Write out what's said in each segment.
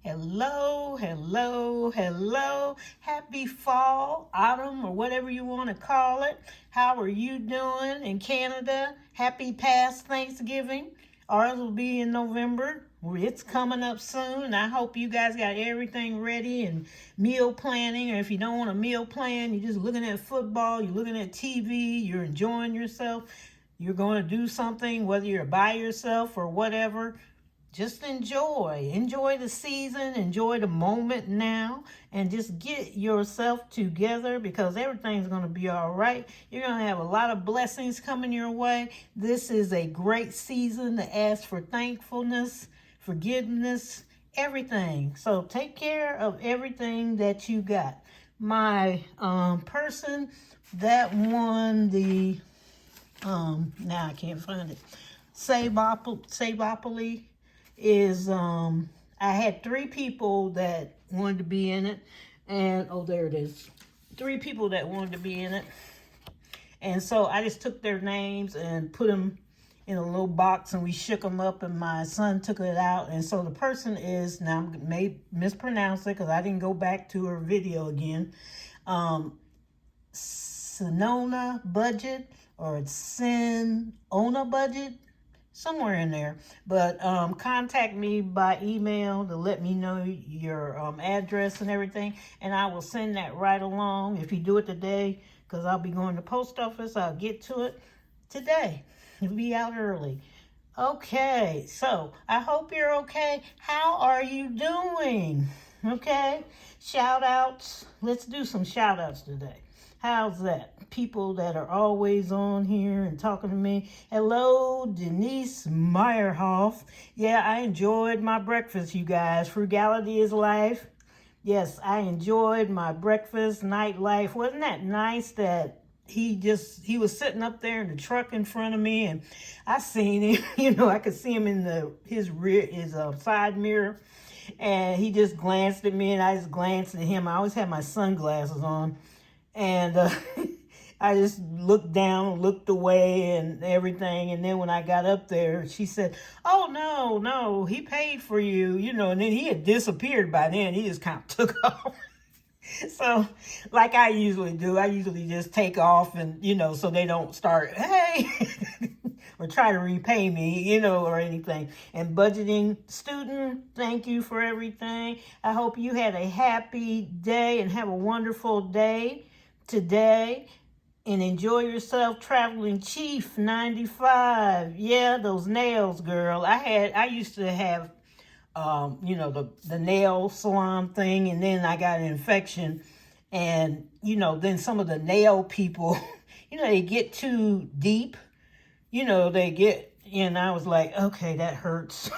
Hello, hello, hello. Happy fall, autumn, or whatever you want to call it. How are you doing in Canada? Happy past Thanksgiving. Ours will be in November. It's coming up soon. I hope you guys got everything ready and meal planning. Or if you don't want a meal plan, you're just looking at football, you're looking at TV, you're enjoying yourself. You're going to do something, whether you're by yourself or whatever. Just enjoy the season, enjoy the moment now, and just get yourself together because everything's going to be all right. You're going to have a lot of blessings coming your way. This is a great season to ask for thankfulness, forgiveness, everything. So take care of everything that you got. My person that won the now I can't find it, Savopoly is I had 3 people that wanted to be in it, and oh, there it is, 3 people that wanted to be in it, and so I just took their names and put them in a little box, and we shook them up, and my son took it out. And so the person is, now I may mispronounce it because I didn't go back to her video again, Sinona Budget, or it's Sinona Budget, somewhere in there. But contact me by email to let me know your address and everything, and I will send that right along. If you do it today, because I'll be going to the post office, I'll get to it today. It'll be out early. Okay, so I hope you're okay. How are you doing? Okay, shout outs. Let's do some shout outs today. How's that? People that are always on here and talking to me. Hello, Denise Meyerhoff. Yeah, I enjoyed my breakfast, you guys. Frugality is life. Yes, I enjoyed my breakfast, nightlife. Wasn't that nice that he was sitting up there in the truck in front of me, and I seen him, I could see him in his side mirror, and he just glanced at me, and I just glanced at him. I always had my sunglasses on. And I just looked down, looked away and everything. And then when I got up there, she said, oh, no, he paid for you, and then he had disappeared by then. He just kind of took off. So like I usually do, I usually just take off and, so they don't start, hey, or try to repay me, or anything. And budgeting student, thank you for everything. I hope you had a happy day and have a wonderful day today, and enjoy yourself. Traveling Chief 95. Yeah, those nails, girl. I used to have the nail salon thing, and then I got an infection, and then some of the nail people they get too deep, they get, and I was like, okay, that hurts.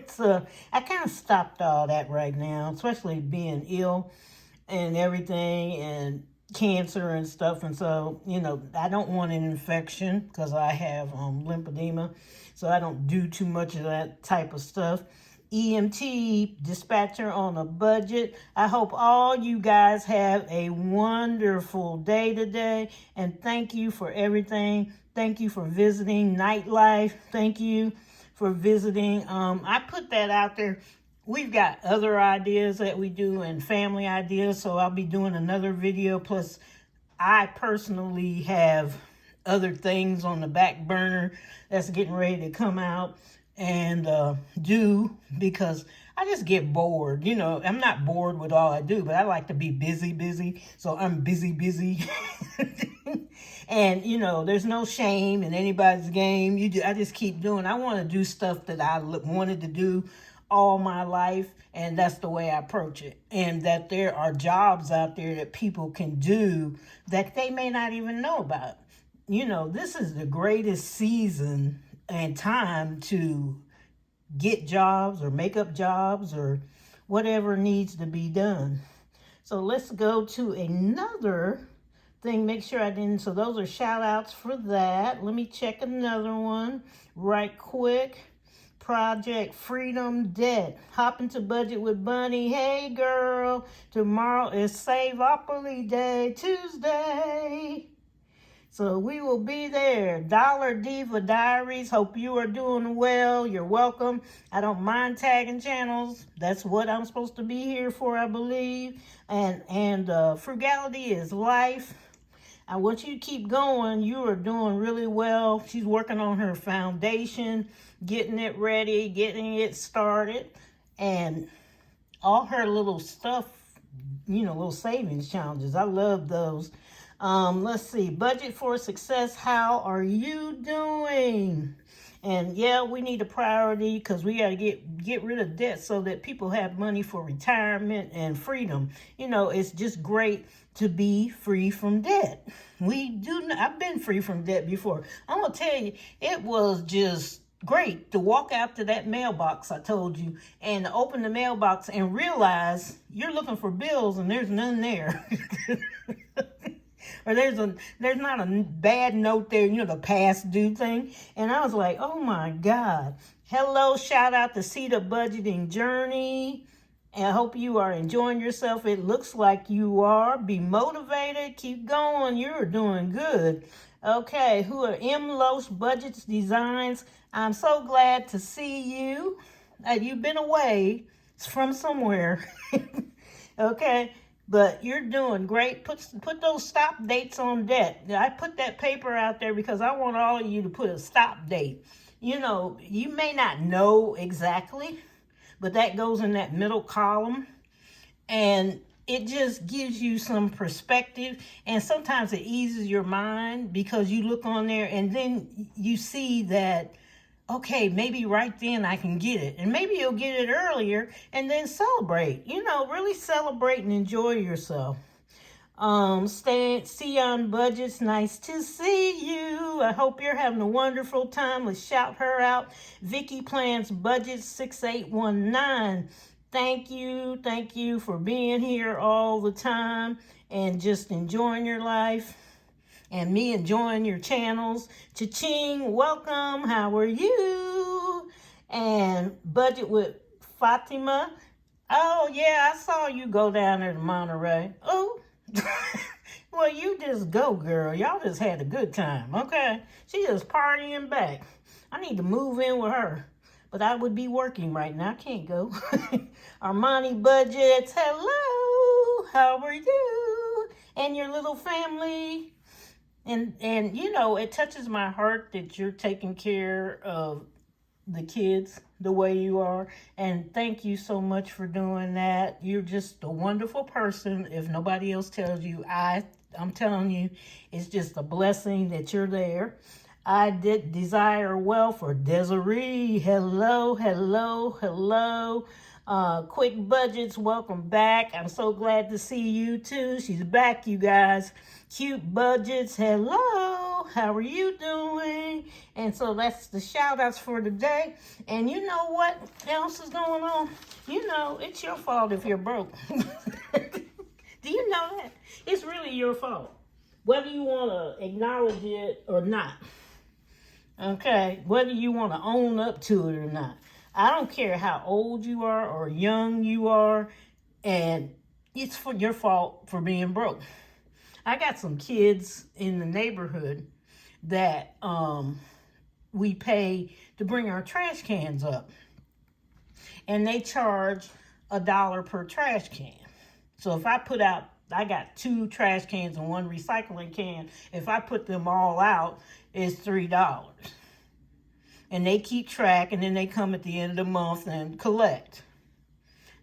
So I kind of stopped all that right now, especially being ill and everything, and cancer and stuff. And so, I don't want an infection because I have lymphedema. So I don't do too much of that type of stuff. EMT dispatcher on a budget. I hope all you guys have a wonderful day today. And thank you for everything. Thank you for visiting Nightlife. Thank you for visiting. I put that out there. We've got other ideas that we do and family ideas, so I'll be doing another video. Plus, I personally have other things on the back burner that's getting ready to come out and do, because I just get bored. I'm not bored with all I do, but I like to be busy. So I'm busy. And, there's no shame in anybody's game. I just keep doing. I want to do stuff that I wanted to do all my life, and that's the way I approach it. And that there are jobs out there that people can do that they may not even know about. This is the greatest season and time to get jobs or make up jobs or whatever needs to be done. So let's go to another thing. Make sure I didn't. So those are shout outs for that. Let me check another one right quick. Project Freedom Debt. Hop into budget with Bunny. Hey, girl. Tomorrow is Savopoly Day, Tuesday. So we will be there. Dollar Diva Diaries. Hope you are doing well. You're welcome. I don't mind tagging channels. That's what I'm supposed to be here for, I believe. And frugality is life. I want you to keep going. You are doing really well. She's working on her foundation, getting it ready, getting it started, and all her little stuff, little savings challenges. I love those. Let's see. Budget for success. How are you doing? And yeah, we need a priority because we got to get rid of debt so that people have money for retirement and freedom. It's just great to be free from debt. I've been free from debt before. I'm going to tell you, it was just great to walk out to that mailbox I told you and open the mailbox and realize you're looking for bills and there's none there. Or there's not a bad note there, the past due thing. And I was like, oh my God. Hello, shout out to See the Budgeting Journey. And I hope you are enjoying yourself. It looks like you are. Be motivated. Keep going. You're doing good. Okay, who are M. Loesch Budgets Designs? I'm so glad to see you. You've been away from somewhere. Okay, but you're doing great. Put those stop dates on debt. I put that paper out there because I want all of you to put a stop date. You may not know exactly, but that goes in that middle column. And it just gives you some perspective. And sometimes it eases your mind because you look on there and then you see that, okay, maybe right then I can get it. And maybe you'll get it earlier and then celebrate. Really celebrate and enjoy yourself. See you on budgets. Nice to see you. I hope you're having a wonderful time. Let's shout her out. Vicky Plans Budget 6819. Thank you for being here all the time and just enjoying your life and me enjoying your channels. Cha-ching, welcome, how are you? And Budget with Fatima. Oh yeah, I saw you go down there to Monterey. Oh, well, you just go, girl. Y'all just had a good time, okay? She just partying back. I need to move in with her. But I would be working right now. I can't go. Armani Budgets, hello. How are you? And your little family. And it touches my heart that you're taking care of the kids the way you are. And thank you so much for doing that. You're just a wonderful person. If nobody else tells you, I'm telling you, it's just a blessing that you're there. I did desire well for Desiree. Hello. Quick Budgets, welcome back. I'm so glad to see you too. She's back, you guys. Cute Budgets, hello. How are you doing? And so that's the shout outs for today. And you know what else is going on? It's your fault if you're broke. Do you know that? It's really your fault, whether you want to acknowledge it or not. Okay, whether you want to own up to it or not. I don't care how old you are or young you are, and it's for your fault for being broke. I got some kids in the neighborhood that we pay to bring our trash cans up, and they charge $1 per trash can. So if I got 2 trash cans and 1 recycling can. If I put them all out, it's $3. And they keep track, and then they come at the end of the month and collect.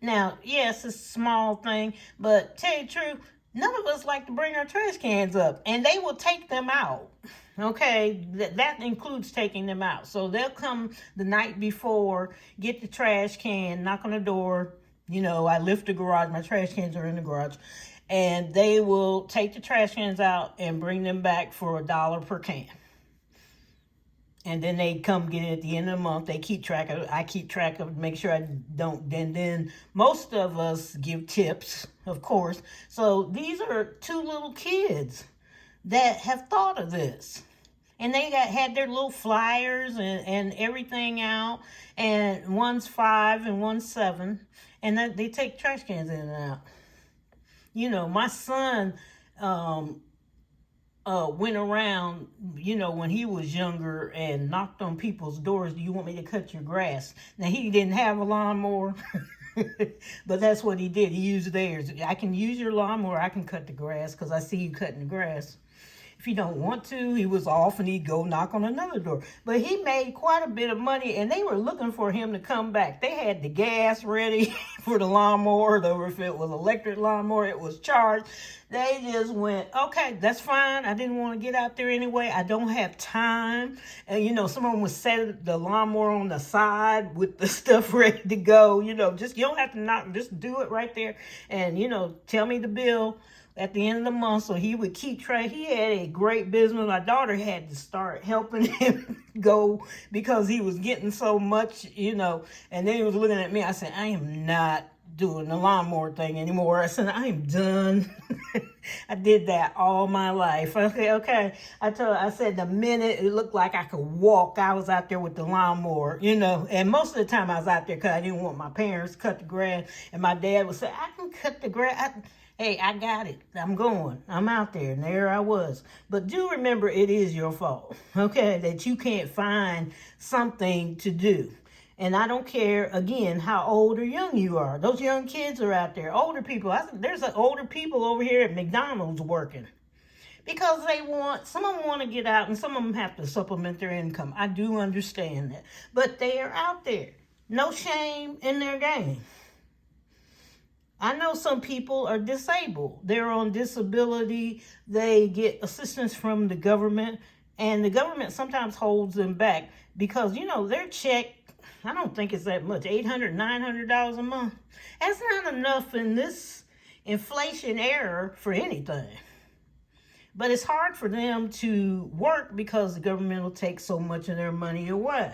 Now, yes, it's a small thing, but tell you the truth, none of us like to bring our trash cans up, and they will take them out. Okay, that includes taking them out. So they'll come the night before, get the trash can, knock on the door. I lift the garage, my trash cans are in the garage, and they will take the trash cans out and bring them back for $1 per can. And then they come get it at the end of the month. They keep track of it. I keep track of it, make sure I don't. Then most of us give tips, of course. So these are 2 little kids that have thought of this. And they had their little flyers and everything out. And one's 5 and one's 7. And they take trash cans in and out. My son went around, when he was younger and knocked on people's doors. Do you want me to cut your grass? Now, he didn't have a lawnmower, but that's what he did. He used theirs. I can use your lawnmower. I can cut the grass because I see you cutting the grass. If he don't want to, he was off and he'd go knock on another door. But he made quite a bit of money, and they were looking for him to come back. They had the gas ready for the lawnmower. Or if it was electric lawnmower, it was charged. They just went, okay, that's fine. I didn't want to get out there anyway. I don't have time. And, someone would set the lawnmower on the side with the stuff ready to go. You don't have to knock, just do it right there. And, tell me the bill at the end of the month, so he would keep track. He had a great business. My daughter had to start helping him go because he was getting so much, and then he was looking at me. I said, I am not doing the lawnmower thing anymore. I said, I am done. I did that all my life. Okay. I said the minute it looked like I could walk, I was out there with the lawnmower, and most of the time I was out there because I didn't want my parents to cut the grass, and my dad would say, I can cut the grass. Hey, I got it. I'm going. I'm out there. And there I was. But do remember, it is your fault, okay, that you can't find something to do. And I don't care, again, how old or young you are. Those young kids are out there. Older people. There's older people over here at McDonald's working. Because some of them want to get out, and some of them have to supplement their income. I do understand that. But they are out there. No shame in their game. I know some people are disabled. They're on disability. They get assistance from the government, and the government sometimes holds them back because, their check, I don't think it's that much, $800, $900 a month. That's not enough in this inflation era for anything. But it's hard for them to work because the government will take so much of their money away.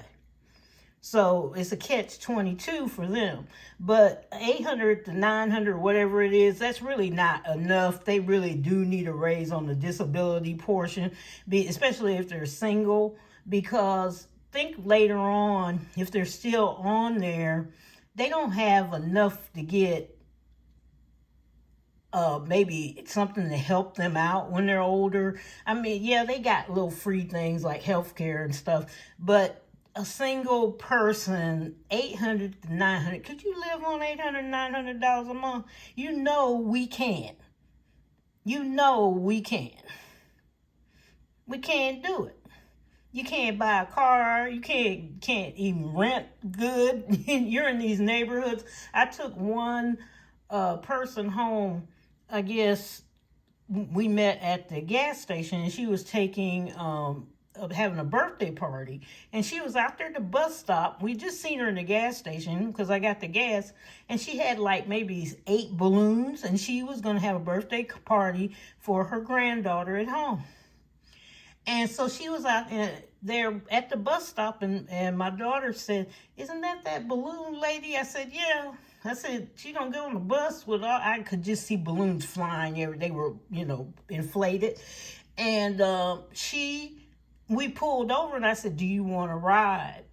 So it's a catch-22 for them. But 800 to 900, whatever it is, that's really not enough. They really do need a raise on the disability portion, especially if they're single, because think later on, if they're still on there, they don't have enough to get maybe something to help them out when they're older. I mean, yeah, they got little free things like healthcare and stuff, but a single person, 800 to 900, could you live on $800, $900 a month? We can't. We can't. We can't do it. You can't buy a car. You can't even rent good. You're in these neighborhoods. I took one person home. I guess we met at the gas station, and she was having a birthday party, and she was out there at the bus stop. We just seen her in the gas station because I got the gas, and she had like maybe 8 balloons, and she was going to have a birthday party for her granddaughter at home. And so she was out there at the bus stop, and my daughter said, isn't that balloon lady? I said, yeah. I said, she don't go on the bus with all, I could just see balloons flying. They were, inflated. And we pulled over, and I said, do you want to ride?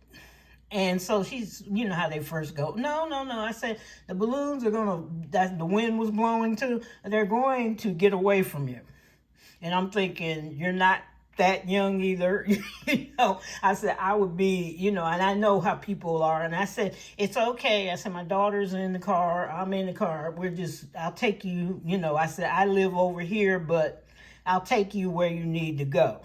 And so she's, how they first go. No. I said, the balloons are the wind was blowing too. They're going to get away from you. And I'm thinking, you're not that young either. I said, I would be, and I know how people are. And I said, it's okay. I said, my daughter's in the car. I'm in the car. I'll take you, I said, I live over here, but I'll take you where you need to go.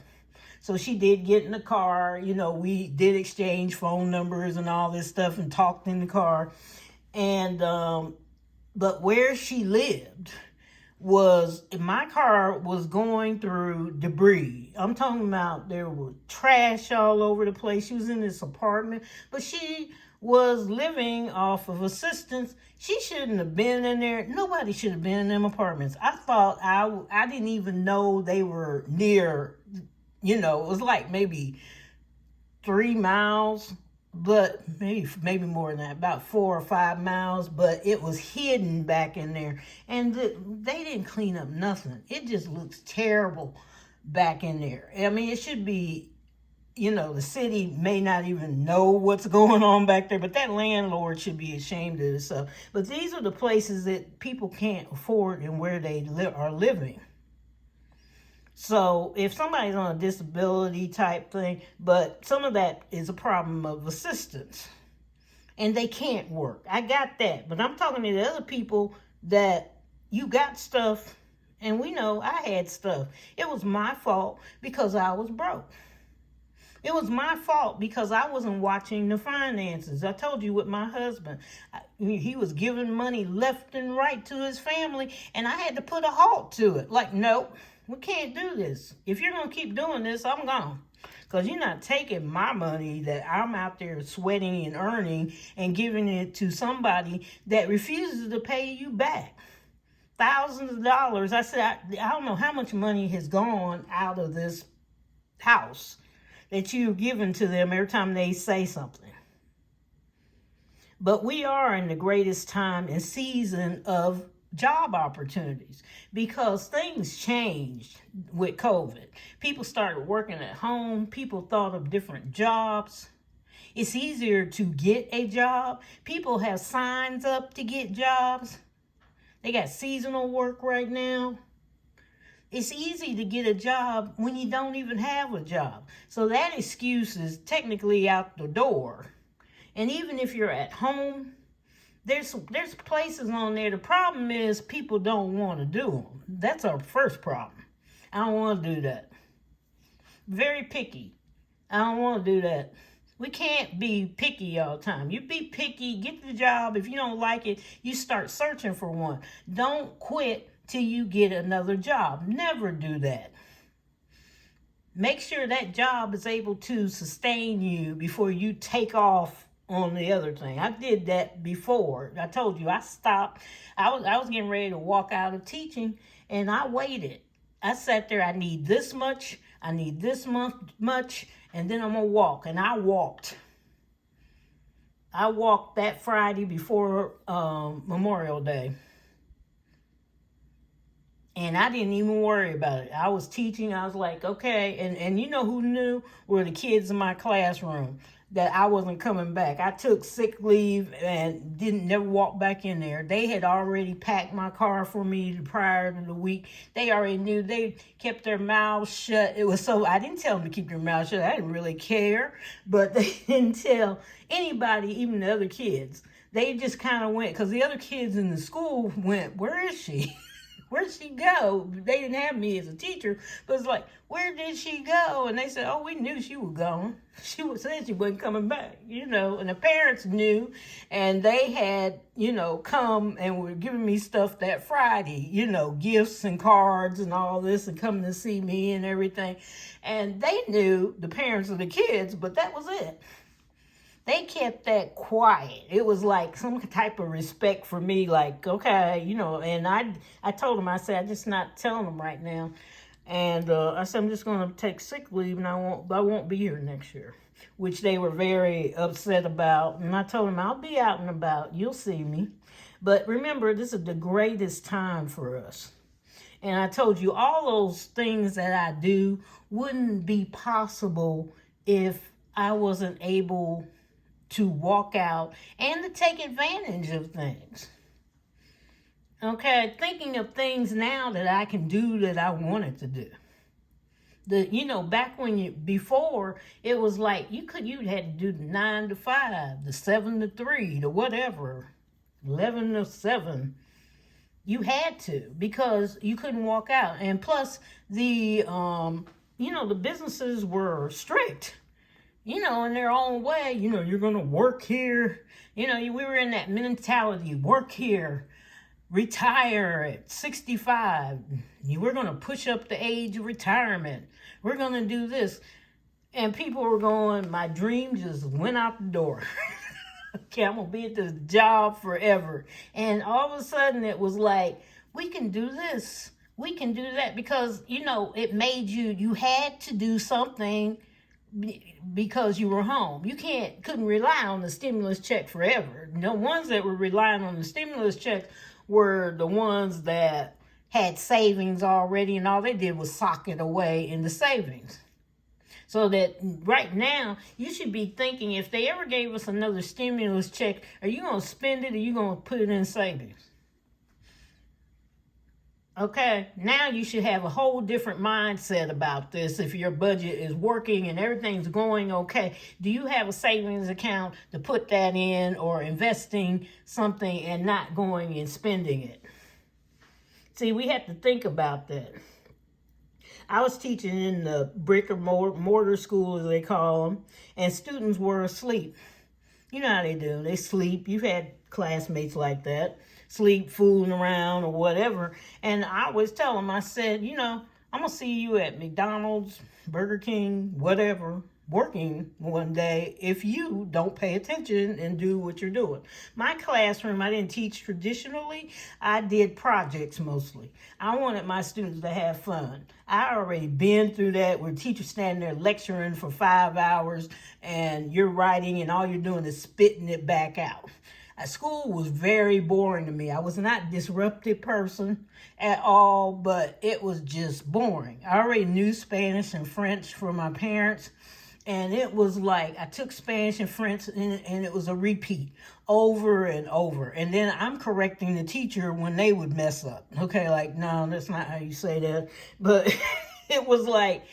So she did get in the car. We did exchange phone numbers and all this stuff and talked in the car. And, but where she lived my car was going through debris. I'm talking about there was trash all over the place. She was in this apartment, but she was living off of assistance. She shouldn't have been in there. Nobody should have been in them apartments. I thought I didn't even know they were near. It was like maybe 3 miles, but maybe more than that, about 4 or 5 miles, but it was hidden back in there. And they didn't clean up nothing. It just looks terrible back in there. I mean, it should be, the city may not even know what's going on back there, but that landlord should be ashamed of himself. But these are the places that people can't afford and where they are living. So if somebody's on a disability type thing, but some of that is a problem of assistance and they can't work. I got that. But I'm talking to the other people that you got stuff, and we know I had stuff. It was my fault because I was broke. It was my fault because I wasn't watching the finances. I told you with my husband, he was giving money left and right to his family, and I had to put a halt to it. Like, nope, we can't do this. If you're going to keep doing this, I'm gone. Because you're not taking my money that I'm out there sweating and earning and giving it to somebody that refuses to pay you back. Thousands of dollars. I said, I don't know how much money has gone out of this house that you've given to them every time they say something. But we are in the greatest time and season of job opportunities because things changed with COVID. People started working at home. People thought of different jobs. It's easier to get a job. People have signs up to get jobs. They got seasonal work right now. It's easy to get a job when you don't even have a job. So that excuse is technically out the door. And even if you're at home, there's places on there. The problem is people don't want to do them. That's our first problem. I don't want to do that. Very picky. I don't want to do that. We can't be picky all the time. You be picky, get the job. If you don't like it, you start searching for one. Don't quit till you get another job. Never do that. Make sure that job is able to sustain you before you take off on the other thing. I did that before. I told you I stopped. I was getting ready to walk out of teaching, and I waited. I sat there. I need this much. I need this much, and then I'm gonna walk. And I walked. I walked that Friday before Memorial Day. And I didn't even worry about it. I was teaching. I was like, okay. And you know who knew? Were the kids in my classroom that I wasn't coming back. I took sick leave and never walk back in there. They had already packed my car for me prior to the week. They already knew. They kept their mouths shut. It was so, I didn't tell them to keep their mouths shut. I didn't really care. But they didn't tell anybody, even the other kids. They just kind of went, because the other kids in the school went, where is she? Where'd she go? They didn't have me as a teacher, but it's like, where did she go? And they said, oh, we knew she was gone. She said she wasn't coming back, and the parents knew, and they had, come and were giving me stuff that Friday, gifts and cards and all this and coming to see me and everything. And they knew, the parents of the kids, but that was it. They kept that quiet. It was like some type of respect for me, like, okay, and I told them, I said, I'm just not telling them right now. And I said, I'm just going to take sick leave and I won't be here next year, which they were very upset about. And I told them, I'll be out and about. You'll see me. But remember, this is the greatest time for us. And I told you, all those things that I do wouldn't be possible if I wasn't able to walk out and to take advantage of things. Okay, thinking of things now that I can do that I wanted to do. Back before, it was like you had to do the 9 to 5, the 7 to 3, the whatever, 11 to 7. You had to, because you couldn't walk out. And plus the businesses were strict. In their own way, you're going to work here. We were in that mentality, work here, retire at 65. We're going to push up the age of retirement. We're going to do this. And people were going, my dream just went out the door. Okay, I'm going to be at this job forever. And all of a sudden it was like, we can do this. We can do that, because, it made you had to do something because you were home. You couldn't rely on the stimulus check forever. The ones that were relying on the stimulus check were the ones that had savings already, and all they did was sock it away in the savings. So that right now, you should be thinking, if they ever gave us another stimulus check, are you going to spend it or are you going to put it in savings? Okay, now you should have a whole different mindset about this if your budget is working and everything's going okay. Do you have a savings account to put that in, or investing something and not going and spending it? See, we have to think about that. I was teaching in the brick or mortar school, as they call them, and students were asleep. You know how they do. They sleep. You've had classmates like that, sleep, fooling around or whatever. And I always tell them, I said, I'm going to see you at McDonald's, Burger King, whatever, working one day if you don't pay attention and do what you're doing. My classroom, I didn't teach traditionally. I did projects mostly. I wanted my students to have fun. I already been through that where teachers standing there lecturing for 5 hours and you're writing and all you're doing is spitting it back out. School was very boring to me. I was not a disruptive person at all, but it was just boring. I already knew Spanish and French from my parents, and it was like I took Spanish and French, and it was a repeat over and over. And then I'm correcting the teacher when they would mess up. Okay, like, no, that's not how you say that. But it was like,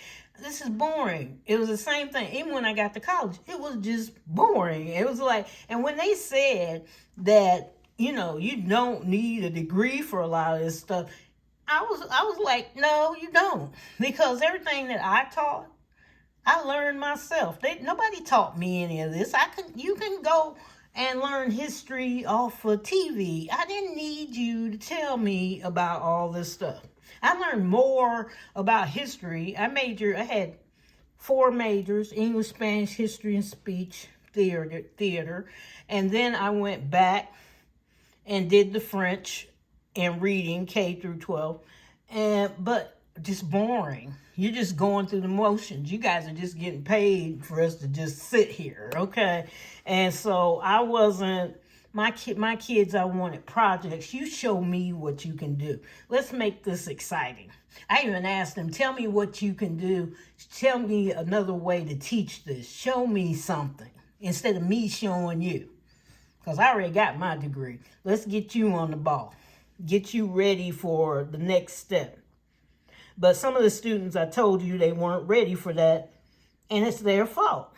this is boring. It was the same thing. Even when I got to college, it was just boring. It was like, and when they said that, you don't need a degree for a lot of this stuff, I was like, no, you don't. Because everything that I taught, I learned myself. Nobody taught me any of this. You can go and learn history off of TV. I didn't need you to tell me about all this stuff. I learned more about history. I had 4 majors: English, Spanish, history, and speech, theater. And then I went back and did the French and reading, K through 12. But just boring. You're just going through the motions. You guys are just getting paid for us to just sit here, okay? And so I wasn't, my kids, I wanted projects. You show me what you can do. Let's make this exciting. I even asked them, tell me what you can do. Tell me another way to teach this. Show me something instead of me showing you. Because I already got my degree. Let's get you on the ball. Get you ready for the next step. But some of the students, I told you, they weren't ready for that, and it's their fault.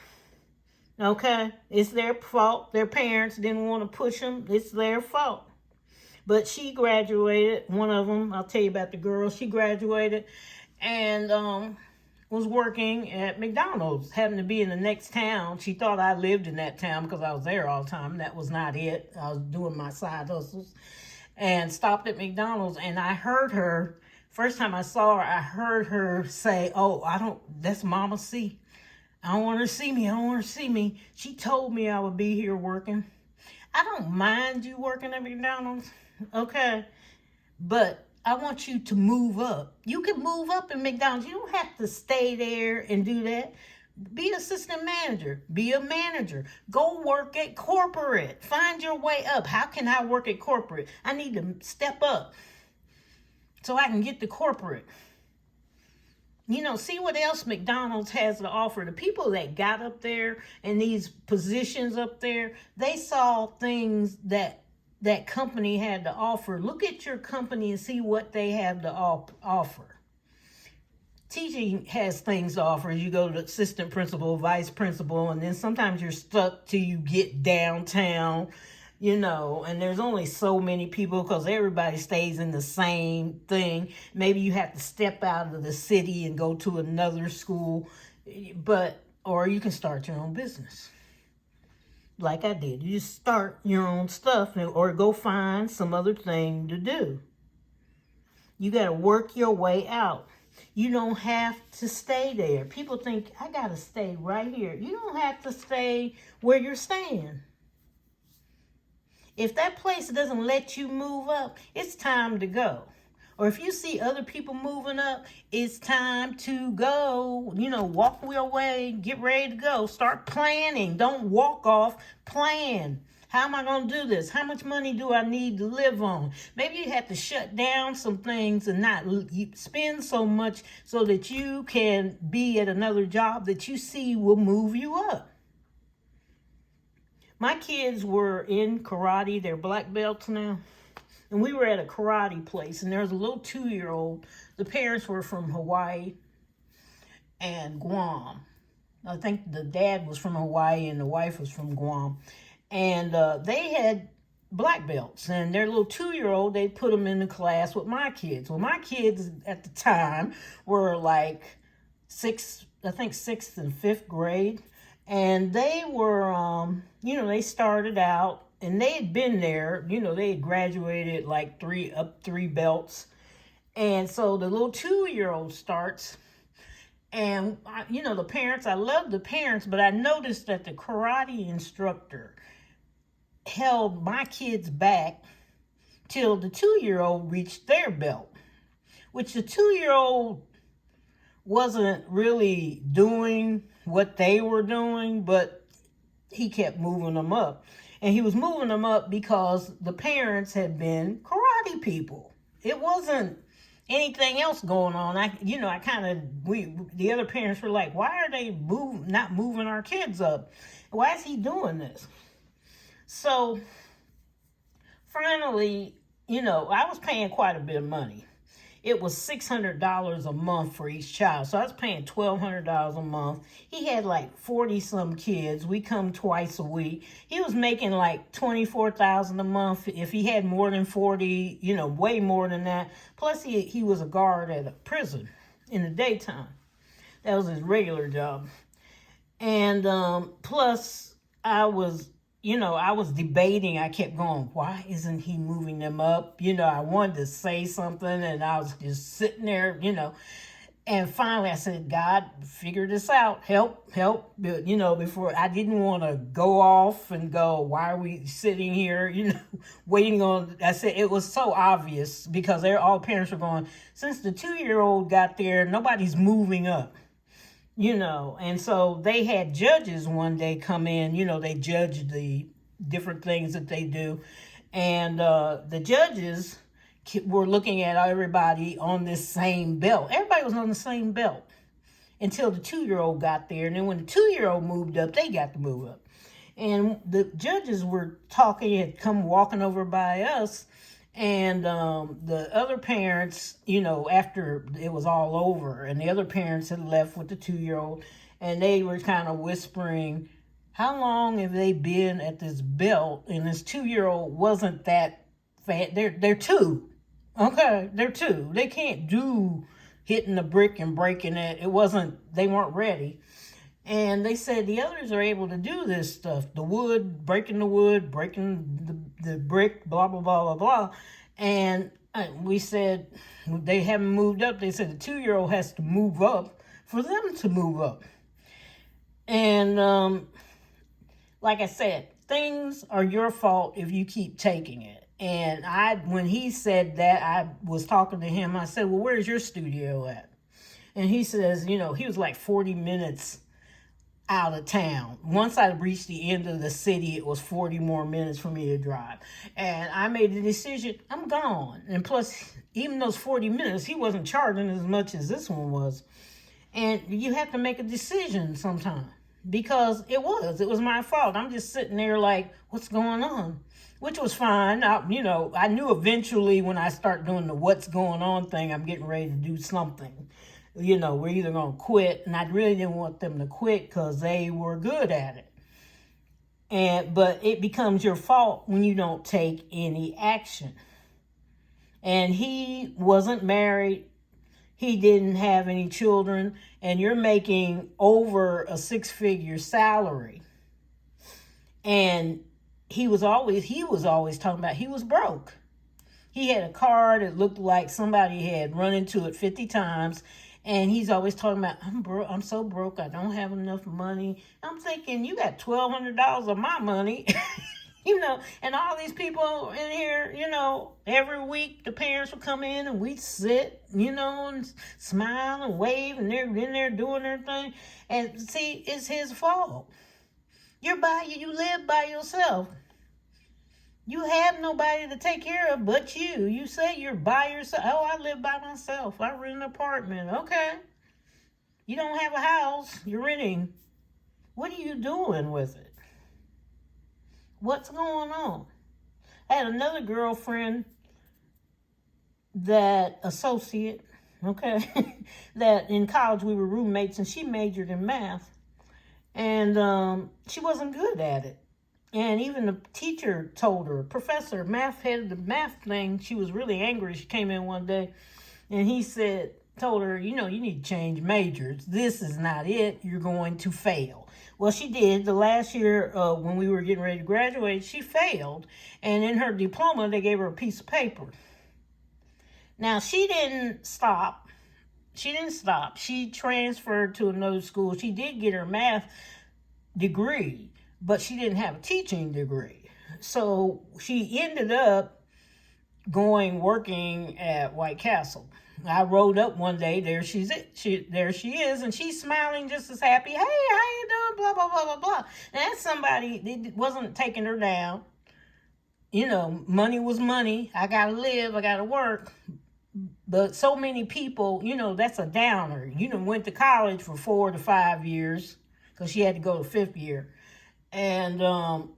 Okay? It's their fault. Their parents didn't want to push them. It's their fault. But she graduated. One of them, I'll tell you about the girl. She graduated and was working at McDonald's, happened to be in the next town. She thought I lived in that town because I was there all the time. That was not it. I was doing my side hustles. And stopped at McDonald's, and I heard her. First time I saw her, I heard her say, that's Mama C. I don't want her to see me. I don't want her to see me. She told me I would be here working. I don't mind you working at McDonald's, okay? But I want you to move up. You can move up in McDonald's. You don't have to stay there and do that. Be an assistant manager. Be a manager. Go work at corporate. Find your way up. How can I work at corporate? I need to step up so I can get to corporate. See what else McDonald's has to offer. The people that got up there in these positions up there, they saw things that company had to offer. Look at your company and see what they have to offer. Teaching has things to offer. You go to assistant principal, vice principal, and then sometimes you're stuck till you get downtown, and there's only so many people because everybody stays in the same thing. Maybe you have to step out of the city and go to another school, or you can start your own business. Like I did. You just start your own stuff or go find some other thing to do. You got to work your way out. You don't have to stay there. People think, I got to stay right here. You don't have to stay where you're staying. If that place doesn't let you move up, it's time to go. Or if you see other people moving up, it's time to go. Walk your way, get ready to go. Start planning. Don't walk off. Plan. How am I going to do this? How much money do I need to live on? Maybe you have to shut down some things and not spend so much so that you can be at another job that you see will move you up. My kids were in karate. They're black belts now. and we were at a karate place, and there was a little 2-year-old. The parents were from Hawaii and Guam. I think the dad was from Hawaii and the wife was from Guam. And they had black belts, and their little 2-year-old, they put them in the class with my kids. Well, my kids at the time were like sixth and fifth grade. And they were, they started out, and they had been there, they had graduated like three belts. And so the little 2-year-old starts, and, the parents, I love the parents, but I noticed that the karate instructor held my kids back till the 2-year-old reached their belt, which the 2-year-old wasn't really doing what they were doing, but he kept moving them up. And he was moving them up because the parents had been karate people. It wasn't anything else going on. The other parents were like, why are they not moving our kids up? Why is he doing this? So finally, I was paying quite a bit of money. It was $600 a month for each child. So I was paying $1,200 a month. He had like 40 some kids. We come twice a week. He was making like $24,000 a month. If he had more than 40, way more than that. Plus he was a guard at a prison in the daytime. That was his regular job. And plus I was debating. I kept going, why isn't he moving them up? I wanted to say something, and I was just sitting there, And finally I said, God, figure this out. Help. Before I didn't want to go off and go, why are we sitting here, waiting on, I said, it was so obvious because all parents were going, since the 2-year-old got there, nobody's moving up. And so they had judges one day come in, they judge the different things that they do. And the judges were looking at everybody on this same belt. Everybody was on the same belt until the 2-year-old got there. And then when the 2-year-old moved up, they got to move up. And the judges were talking, had come walking over by us. And the other parents, after it was all over, and the other parents had left with the 2-year-old, and they were kind of whispering, how long have they been at this belt? And this 2-year-old wasn't that fat. They're 2. Okay, they're 2. They can't do hitting the brick and breaking it. They weren't ready. And they said the others are able to do this stuff. The wood, breaking the brick, blah, blah, blah, blah, blah. And we said, they haven't moved up. They said the 2-year-old has to move up for them to move up. And like I said, things are your fault if you keep taking it. And when he said that, I was talking to him. I said, well, where's your studio at? And he says, he was like 40 minutes out of town. Once I reached the end of the city, it was 40 more minutes for me to drive. And I made the decision, I'm gone. And plus, even those 40 minutes, he wasn't charging as much as this one was. And you have to make a decision sometime because it was my fault. I'm just sitting there like, what's going on? Which was fine. I knew eventually when I start doing the what's going on thing, I'm getting ready to do something. We're either going to quit, and I really didn't want them to quit because they were good at it. But it becomes your fault when you don't take any action. And he wasn't married. He didn't have any children, and you're making over a 6-figure salary. And he was always talking about he was broke. He had a car that looked like somebody had run into it 50 times. And he's always talking about, I'm so broke, I don't have enough money. I'm thinking, you got $1,200 of my money, and all these people in here, every week the parents would come in and we'd sit, and smile and wave, and they're in there doing their thing. And see, it's his fault. You live by yourself. You have nobody to take care of but you. You say you're by yourself. Oh, I live by myself. I rent an apartment. Okay. You don't have a house. You're renting. What are you doing with it? What's going on? I had another girlfriend that associate, okay, that in college we were roommates, and she majored in math. And she wasn't good at it. And even the teacher told her, professor, math head the math thing. She was really angry. She came in one day and he told her, you need to change majors. This is not it. You're going to fail. Well, she did. The last year when we were getting ready to graduate, she failed. And in her diploma, they gave her a piece of paper. Now, she didn't stop. She transferred to another school. She did get her math degree, but she didn't have a teaching degree. So she ended up working at White Castle. I rode up one day, there she is, and she's smiling just as happy. Hey, how you doing? Blah, blah, blah, blah, blah. Now, that's somebody that wasn't taking her down. Money was money. I got to live. I got to work. But so many people, that's a downer. Went to college for 4 to 5 years because she had to go to 5th year. And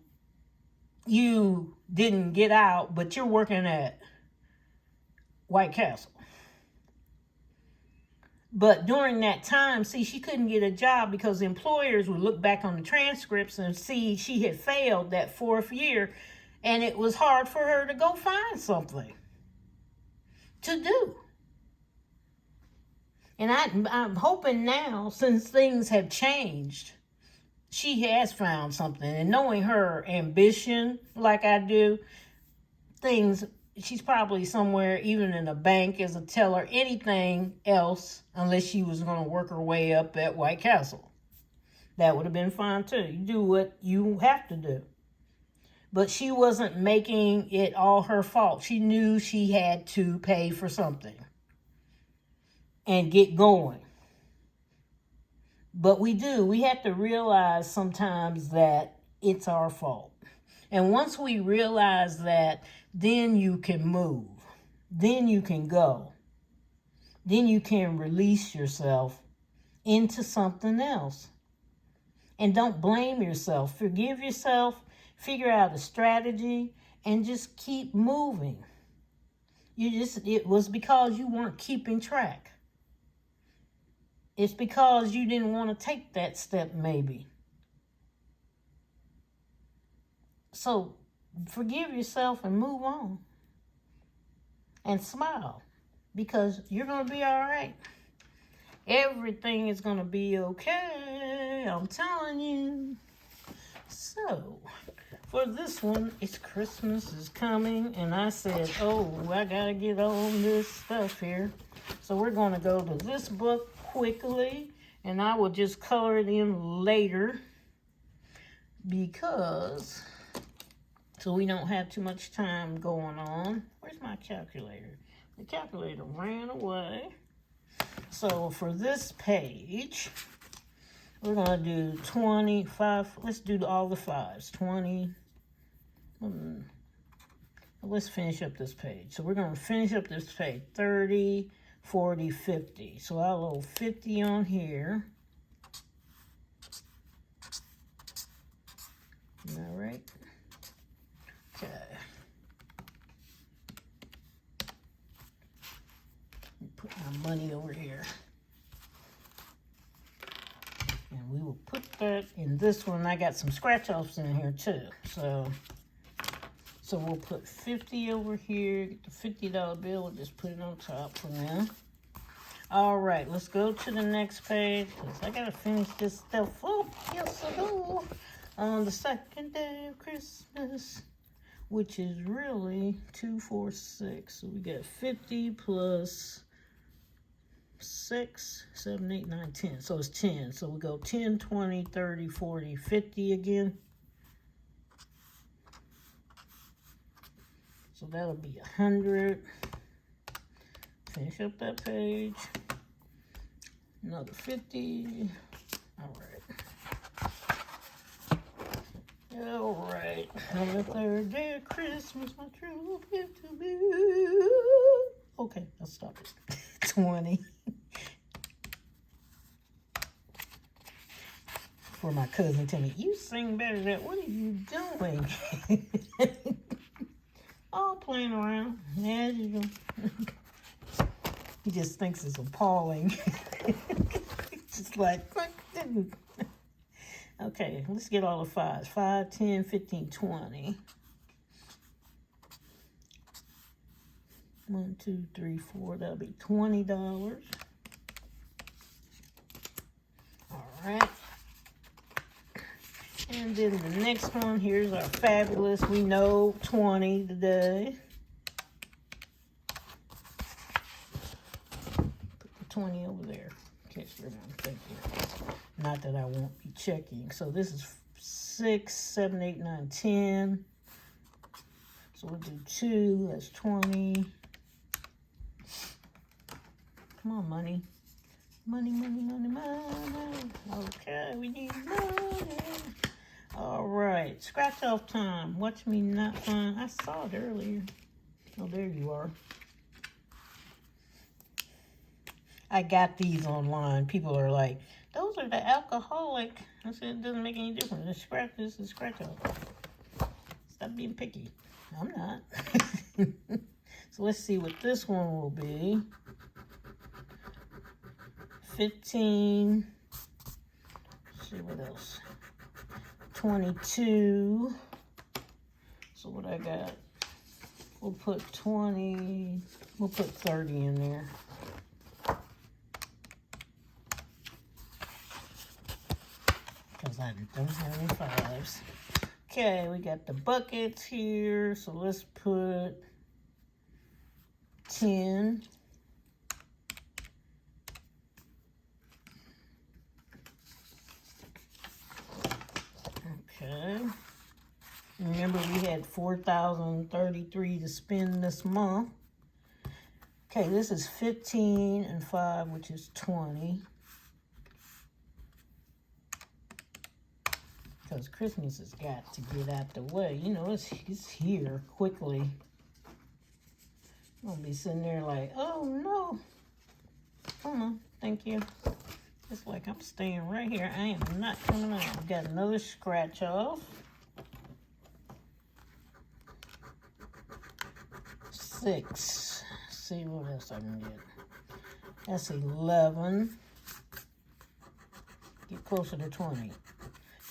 you didn't get out, but you're working at White Castle. But during that time, she couldn't get a job because employers would look back on the transcripts and see she had failed that 4th year. And it was hard for her to go find something to do. And I'm hoping now, since things have changed, she has found something. And knowing her ambition like I do, she's probably somewhere, even in a bank as a teller, anything else, unless she was going to work her way up at White Castle. That would have been fine too. You do what you have to do. But she wasn't making it all her fault. She knew she had to pay for something and get going. But we have to realize sometimes that it's our fault. And once we realize that, then you can move. Then you can go. Then you can release yourself into something else. And don't blame yourself. Forgive yourself. Figure out a strategy and just keep moving. It was because you weren't keeping track. It's because you didn't want to take that step, maybe. So forgive yourself and move on. And smile, because you're going to be all right. Everything is going to be okay. I'm telling you. So, for this one, it's Christmas is coming, and I said, I gotta get on this stuff here. So we're gonna go to this book quickly, and I will just color it in later, so we don't have too much time going on. Where's my calculator? The calculator ran away. So for this page, we're going to do 25. Let's do all the 5s. 20. Let's finish up this page. So we're going to finish up this page. 30, 40, 50. So I'll load 50 on here. All right. Okay. Put my money over here. And we will put that in this one. I got some scratch-offs in here too. So we'll put 50 over here. Get the $50 bill. We'll just put it on top for now. All right, let's go to the next page because I got to finish this stuff up. Yes, I do. On the 2nd day of Christmas, which is really 2, 4, 6. So we got 50 plus 6, 7, 8, 9, 10. So it's 10. So we go 10, 20, 30, 40, 50 again. So that'll be 100. Finish up that page. Another 50. All right. All right. On the 3rd day of Christmas, my true love gift to me. Okay, I'll stop it. 20. For my cousin tell me, you sing better than that. What are you doing? All playing around as usual. He just thinks it's appalling. Just like, okay, let's get all the 5s. 5, 10, 15, 20. 1, 2, 3, 4. That'll be $20. All right. And then the next one, here's our fabulous. We know 20 today. Put the 20 over there. Catch your one. Thank you. Not that I won't be checking. So this is 6, 7, 8, 9, 10. So we'll do 2. That's 20. Come on, money. Money, money, money, money. Okay, we need money. All right, scratch off time. Watch me not find. I saw it earlier. Oh, there you are. I got these online. People are like, those are the alcoholic. I said, it doesn't make any difference. Just scratch this and scratch off. Stop being picky. I'm not. So let's see what this one will be. 15. Let's see what else. 22. So what I got, we'll put 20, we'll put 30 in there. Because I don't have any 5s. Okay, we got the buckets here. So let's put 10. Okay. Remember, we had $4,033 to spend this month. Okay, this is 15 and 5, which is 20. Because Christmas has got to get out the way. You know, it's here quickly. I'm going to be sitting there like, oh, no. Come on, thank you. It's like I'm staying right here. I am not coming out. We've got another scratch off. 6. See what else I can get. That's 11. Get closer to 20.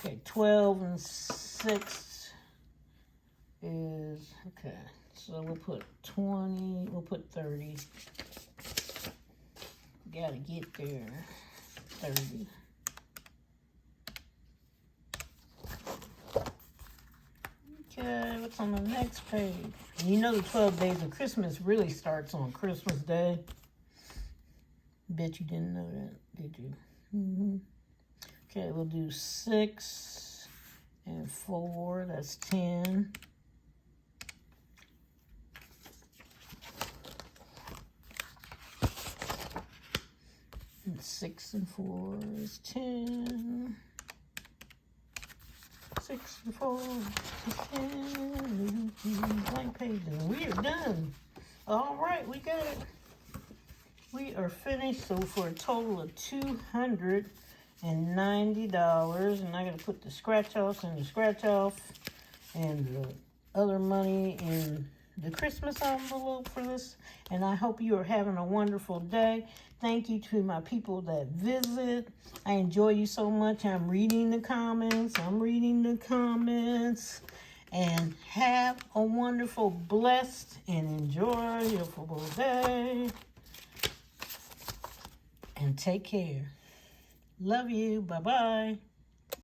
Okay, 12 and 6 is, okay. So we'll put 20, we'll put 30. Gotta get there. 30. Okay, what's on the next page? You know the 12 days of Christmas really starts on Christmas Day. Bet you didn't know that, did you? Okay, we'll do 6 and 4. That's 10. And 6 and 4 is 10. 6 and 4 is 10. Blank pages. We are done. All right, we got it. We are finished. So for a total of $290, and I got to put the scratch offs in the scratch off and the other money in the Christmas envelope for this. And I hope you are having a wonderful day. Thank you to my people that visit. I enjoy you so much. I'm reading the comments. And have a wonderful, blessed, and enjoyable day. And take care. Love you. Bye-bye.